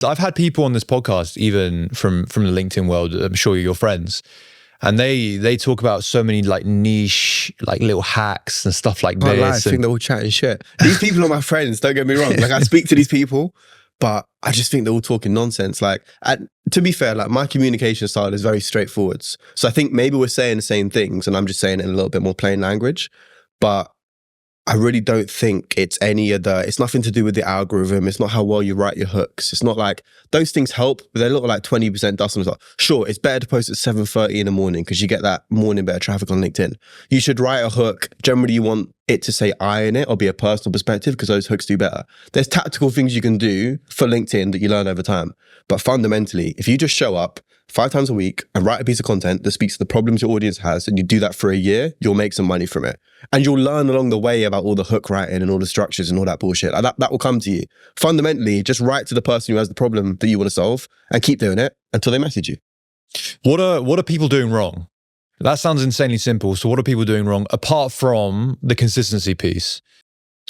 I've had people on this podcast, even from the LinkedIn world, I'm sure you're your friends, and they talk about so many like niche, like little hacks and stuff like this. I think they're all chatting shit. These people are my friends, don't get me wrong. Like I speak to these people, but I just think they're all talking nonsense. Like, to be fair, like my communication style is very straightforward. So I think maybe we're saying the same things and I'm just saying it in a little bit more plain language, but I really don't think it's it's nothing to do with the algorithm. It's not how well you write your hooks. It's not like, those things help, but they're little like 20% dust on the top. Sure, it's better to post at 7:30 in the morning because you get that morning better traffic on LinkedIn. You should write a hook. Generally, you want it to say I in it or be a personal perspective because those hooks do better. There's tactical things you can do for LinkedIn that you learn over time. But fundamentally, if you just show up 5 times a week and write a piece of content that speaks to the problems your audience has, and you do that for a year, you'll make some money from it. And you'll learn along the way about all the hook writing and all the structures and all that bullshit. Like that will come to you. Fundamentally, just write to the person who has the problem that you want to solve and keep doing it until they message you. What are people doing wrong? That sounds insanely simple. So what are people doing wrong apart from the consistency piece?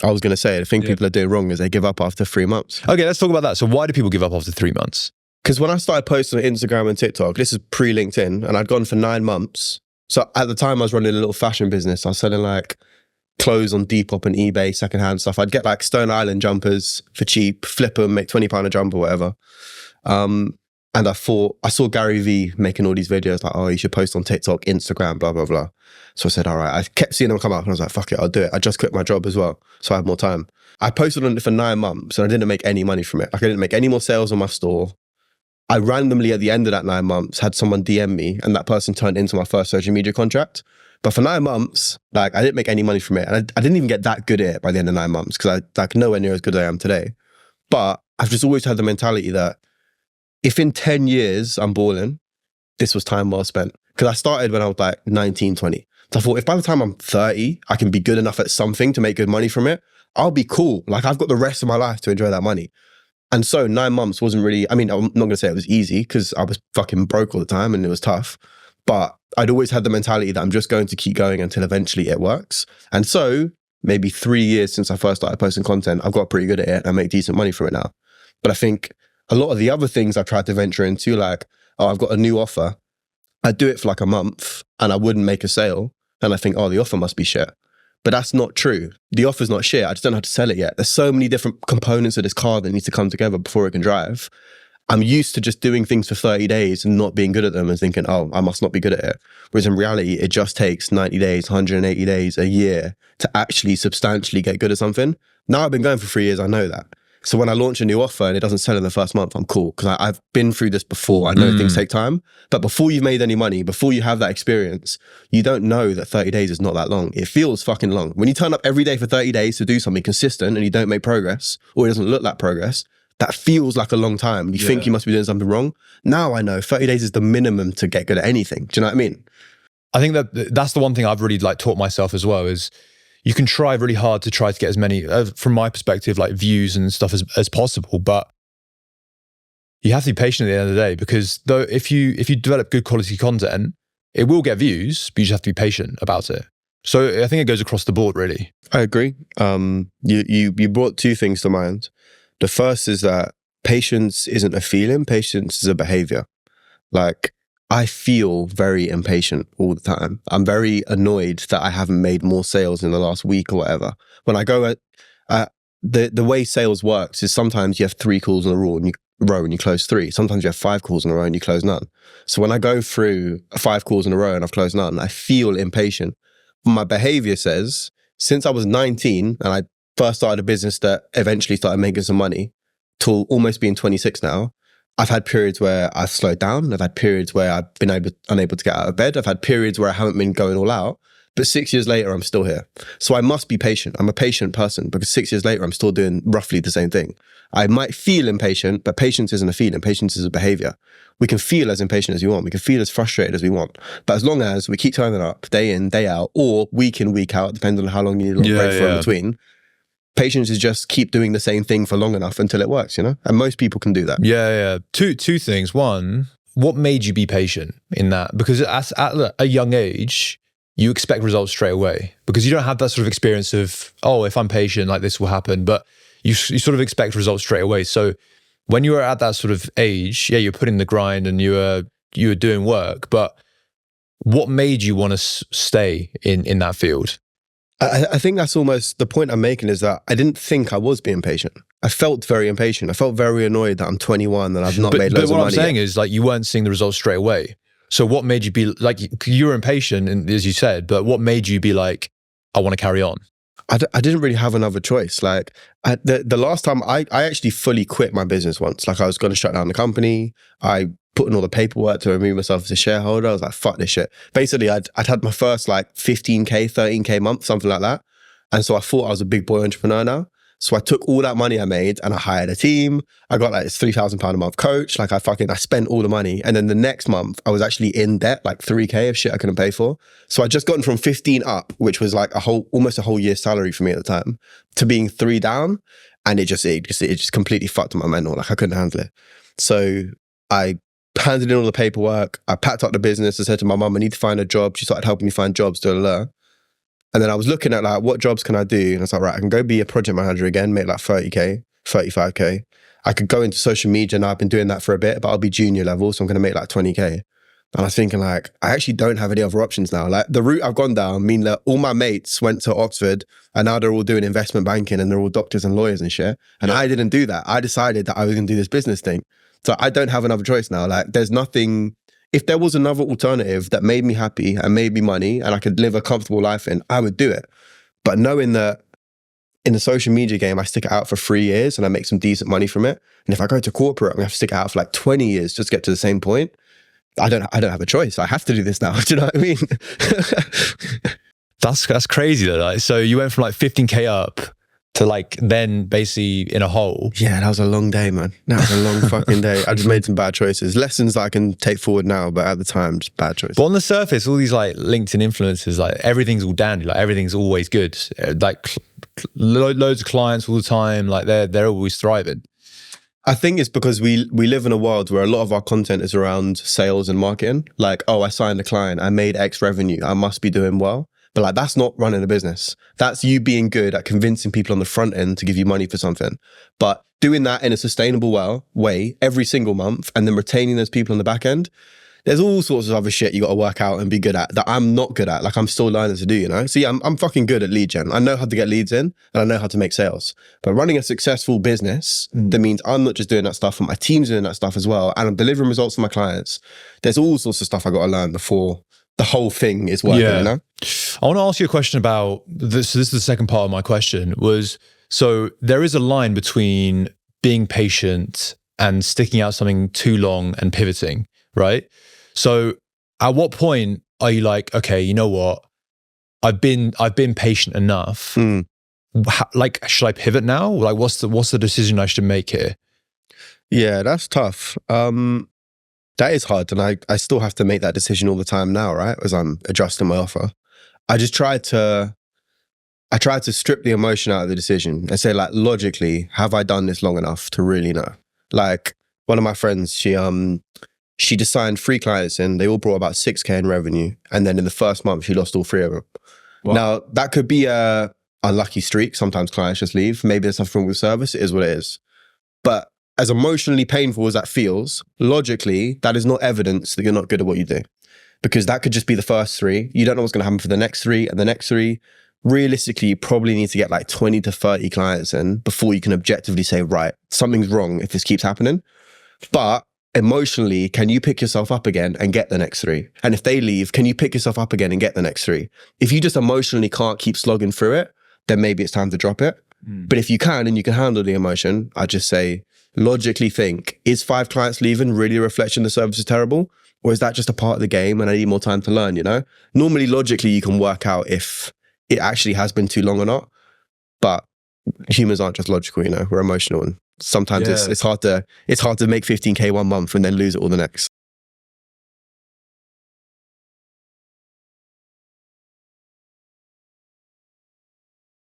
I was going to say, the thing people are doing wrong is they give up after 3 months. Okay, let's talk about that. So why do people give up after 3 months? Because when I started posting on Instagram and TikTok, this is pre-LinkedIn, and I'd gone for 9 months. So at the time I was running a little fashion business. I was selling like clothes on Depop and eBay, secondhand stuff. I'd get like Stone Island jumpers for cheap, flip them, make £20 a jumper, whatever. And I saw Gary Vee making all these videos like, oh, you should post on TikTok, Instagram, blah, blah, blah. So I said, all right. I kept seeing them come up and I was like, fuck it, I'll do it. I just quit my job as well, so I had more time. I posted on it for 9 months and I didn't make any money from it. Like I didn't make any more sales on my store. I randomly at the end of that 9 months had someone DM me and that person turned into my first social media contract. But for 9 months, like I didn't make any money from it. And I didn't even get that good at it by the end of 9 months because I like nowhere near as good as I am today. But I've just always had the mentality that if in 10 years I'm balling, this was time well spent. Because I started when I was like 19, 20. So I thought if by the time I'm 30, I can be good enough at something to make good money from it, I'll be cool. Like I've got the rest of my life to enjoy that money. And so 9 months wasn't really, I mean, I'm not going to say it was easy because I was fucking broke all the time and it was tough. But I'd always had the mentality that I'm just going to keep going until eventually it works. And so maybe 3 years since I first started posting content, I've got pretty good at it and I make decent money from it now. But I think a lot of the other things I've tried to venture into, like, oh, I've got a new offer. I'd do it for like a month and I wouldn't make a sale. And I think, oh, the offer must be shit. But that's not true. The offer's not shit. I just don't know how to sell it yet. There's so many different components of this car that needs to come together before it can drive. I'm used to just doing things for 30 days and not being good at them and thinking, oh, I must not be good at it. Whereas in reality, it just takes 90 days, 180 days, a year to actually substantially get good at something. Now I've been going for 3 years, I know that. So when I launch a new offer and it doesn't sell in the first month, I'm cool because I've been through this before. I know things take time, but before you've made any money, before you have that experience, you don't know that 30 days is not that long. It feels fucking long. When you turn up every day for 30 days to do something consistent and you don't make progress or it doesn't look like progress, that feels like a long time. You think you must be doing something wrong. Now I know 30 days is the minimum to get good at anything. Do you know what I mean? I think that's the one thing I've really like taught myself as well is you can try really hard to try to get as many, from my perspective, like views and stuff as possible, but you have to be patient at the end of the day because though if you develop good quality content, it will get views, but you just have to be patient about it. So I think it goes across the board, really. I agree. You brought 2 things to mind. The first is that patience isn't a feeling, patience is a behavior. Like, I feel very impatient all the time. I'm very annoyed that I haven't made more sales in the last week or whatever. When I go the way sales works is sometimes you have 3 calls in a row and you close 3. Sometimes you have 5 calls in a row and you close none. So when I go through 5 calls in a row and I've closed none, I feel impatient. My behavior says, since I was 19 and I first started a business that eventually started making some money, till almost being 26 now, I've had periods where I've slowed down. I've had periods where I've been unable to get out of bed. I've had periods where I haven't been going all out. But 6 years later, I'm still here. So I must be patient. I'm a patient person because 6 years later, I'm still doing roughly the same thing. I might feel impatient, but patience isn't a feeling. Patience is a behavior. We can feel as impatient as we want. We can feel as frustrated as we want. But as long as we keep turning up day in, day out, or week in, week out, depending on how long you need a break for in between, patience is just keep doing the same thing for long enough until it works, you know? And most people can do that. Yeah. Two things. One, what made you be patient in that? Because at a young age, you expect results straight away because you don't have that sort of experience of, oh, if I'm patient, like this will happen. But you sort of expect results straight away. So when you were at that sort of age, yeah, you're putting the grind and you were doing work, but what made you want to stay in that field? I think that's almost the point I'm making, is that I didn't think I was being patient. I felt very impatient. I felt very annoyed that I'm 21 and I've not made loads of money. But what I'm saying is, like, you weren't seeing the results straight away. So what made you be like, you were impatient, and as you said, but what made you be like, I want to carry on? I didn't really have another choice. Like the last time I actually fully quit my business once. Like, I was going to shut down the company. I put in all the paperwork to remove myself as a shareholder. I was like, fuck this shit. Basically, I'd had my first like 15K, 13K month, something like that. And so I thought I was a big boy entrepreneur now. So I took all that money I made and I hired a team. I got like this £3,000 a month coach. Like, I spent all the money. And then the next month I was actually in debt, like 3K of shit I couldn't pay for. So I'd just gotten from 15 up, which was like almost a whole year's salary for me at the time, to being 3 down. And it just completely fucked my mental. Like, I couldn't handle it. So I handed in all the paperwork. I packed up the business. I said to my mum, I need to find a job. She started helping me find jobs, And then I was looking at like, what jobs can I do? And I was like, right, I can go be a project manager again, make like 30K, 35K. I could go into social media now. I've been doing that for a bit, but I'll be junior level. So I'm going to make like 20K. And I was thinking like, I actually don't have any other options now. Like, the route I've gone down mean that all my mates went to Oxford and now they're all doing investment banking and they're all doctors and lawyers and shit. And I didn't do that. I decided that I was going to do this business thing. So I don't have another choice now. Like, there's nothing. If there was another alternative that made me happy and made me money and I could live a comfortable life in, I would do it. But knowing that in the social media game, I stick it out for 3 years and I make some decent money from it. And if I go to corporate, I'm gonna have to stick it out for like 20 years just to get to the same point. I don't have a choice. I have to do this now. Do you know what I mean? That's crazy though. Like, so you went from like 15K up to like then basically in a hole. Yeah, that was a long day, man. That was a long fucking day. I just made some bad choices. Lessons that I can take forward now, but at the time, just bad choices. But on the surface, all these like LinkedIn influencers, like everything's all dandy, like everything's always good. Like loads of clients all the time, like they're always thriving. I think it's because we live in a world where a lot of our content is around sales and marketing. Like, oh, I signed a client, I made X revenue, I must be doing well. But like, that's not running a business. That's you being good at convincing people on the front end to give you money for something. But doing that in a sustainable way every single month and then retaining those people on the back end, there's all sorts of other shit you got to work out and be good at that I'm not good at. Like, I'm still learning to do, you know? So yeah, I'm fucking good at lead gen. I know how to get leads in and I know how to make sales. But running a successful business, that means I'm not just doing that stuff, but my team's doing that stuff as well. And I'm delivering results for my clients. There's all sorts of stuff I got to learn before the whole thing is working, you know? I want to ask you a question about this. This is the second part of my question was, so there is a line between being patient and sticking out something too long and pivoting, right? So at what point are you like, okay, you know what? I've been patient enough. Like, should I pivot now? Like, what's the decision I should make here? Yeah, that's tough. That is hard. And I still have to make that decision all the time now, right? As I'm adjusting my offer. I tried to strip the emotion out of the decision and say, like, logically, have I done this long enough to really know? Like, one of my friends, she just signed 3 clients in. They all brought about 6K in revenue. And then in the first month, she lost all 3 of them. Wow. Now, that could be a unlucky streak. Sometimes clients just leave. Maybe there's something wrong with service. It is what it is. But as emotionally painful as that feels, logically, that is not evidence that you're not good at what you do. Because that could just be the first 3. You don't know what's going to happen for the next 3 and the next 3. Realistically, you probably need to get like 20 to 30 clients in before you can objectively say, right, something's wrong if this keeps happening. But emotionally, can you pick yourself up again and get the next 3? And if they leave, can you pick yourself up again and get the next 3? If you just emotionally can't keep slogging through it, then maybe it's time to drop it. But if you can and you can handle the emotion, I just say, logically think, is 5 clients leaving really a reflection the service is terrible? Or is that just a part of the game and I need more time to learn, you know? Normally, logically, you can work out if it actually has been too long or not. But humans aren't just logical, you know? We're emotional. And sometimes it's hard to make 15K one month and then lose it all the next.